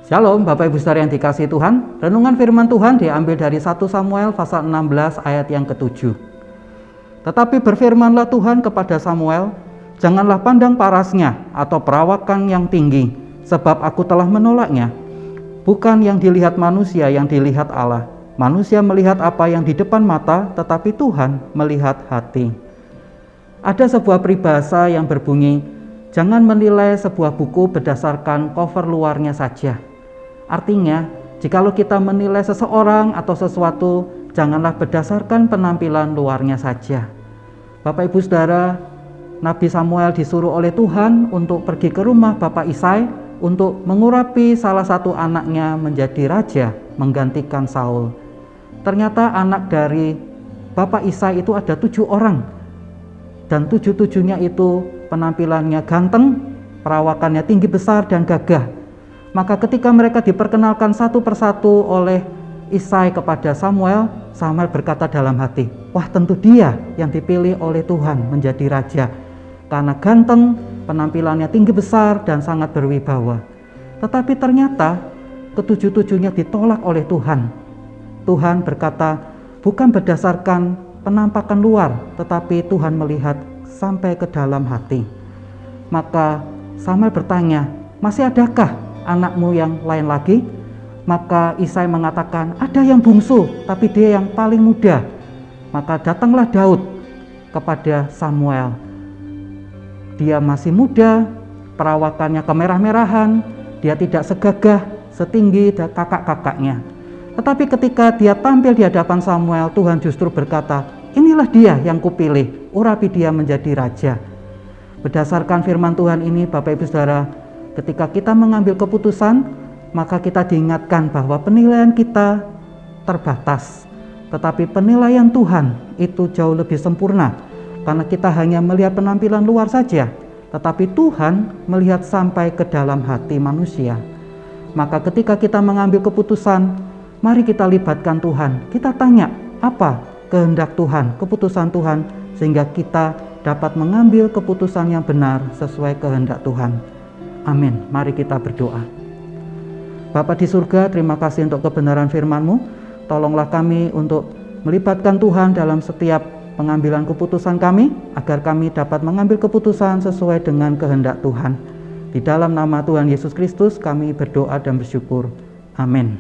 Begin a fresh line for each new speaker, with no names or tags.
Shalom Bapak Ibu Saudara yang dikasihi Tuhan. Renungan firman Tuhan diambil dari 1 Samuel pasal 16 ayat yang ke-7. Tetapi berfirmanlah Tuhan kepada Samuel, janganlah pandang parasnya atau perawakan yang tinggi, sebab aku telah menolaknya. Bukan yang dilihat manusia yang dilihat Allah. Manusia melihat apa yang di depan mata, tetapi Tuhan melihat hati. Ada sebuah peribahasa yang berbunyi, jangan menilai sebuah buku berdasarkan cover luarnya saja. Artinya, jikalau kita menilai seseorang atau sesuatu, janganlah berdasarkan penampilan luarnya saja. Bapak Ibu Saudara, Nabi Samuel disuruh oleh Tuhan untuk pergi ke rumah Bapak Isai untuk mengurapi salah satu anaknya menjadi raja, menggantikan Saul. Ternyata anak dari Bapak Isai itu ada 7 orang, dan 7-7-nya itu penampilannya ganteng, perawakannya tinggi besar dan gagah. Maka ketika mereka diperkenalkan satu persatu oleh Isai kepada Samuel, Samuel berkata dalam hati, wah tentu dia yang dipilih oleh Tuhan menjadi raja, karena ganteng, penampilannya tinggi besar dan sangat berwibawa. Tetapi ternyata ke-7-7-nya ditolak oleh Tuhan. Tuhan berkata, bukan berdasarkan penampakan luar, tetapi Tuhan melihat sampai ke dalam hati. Maka Samuel bertanya, masih adakah anakmu yang lain lagi? Maka Isai mengatakan, ada yang bungsu, tapi dia yang paling muda. Maka datanglah Daud kepada Samuel. Dia masih muda, perawakannya kemerah-merahan, dia tidak segagah, setinggi kakak-kakaknya. Tetapi ketika dia tampil di hadapan Samuel, Tuhan justru berkata, inilah dia yang kupilih, urapi dia menjadi raja. Berdasarkan firman Tuhan ini, Bapak Ibu Saudara, ketika kita mengambil keputusan, maka kita diingatkan bahwa penilaian kita terbatas. Tetapi penilaian Tuhan itu jauh lebih sempurna, karena kita hanya melihat penampilan luar saja, tetapi Tuhan melihat sampai ke dalam hati manusia. Maka ketika kita mengambil keputusan, mari kita libatkan Tuhan. Kita tanya, apa kehendak Tuhan, keputusan Tuhan, sehingga kita dapat mengambil keputusan yang benar sesuai kehendak Tuhan. Amin. Mari kita berdoa. Bapa di surga, terima kasih untuk kebenaran firman-Mu. Tolonglah kami untuk melibatkan Tuhan dalam setiap pengambilan keputusan kami, agar kami dapat mengambil keputusan sesuai dengan kehendak Tuhan. Di dalam nama Tuhan Yesus Kristus kami berdoa dan bersyukur. Amin.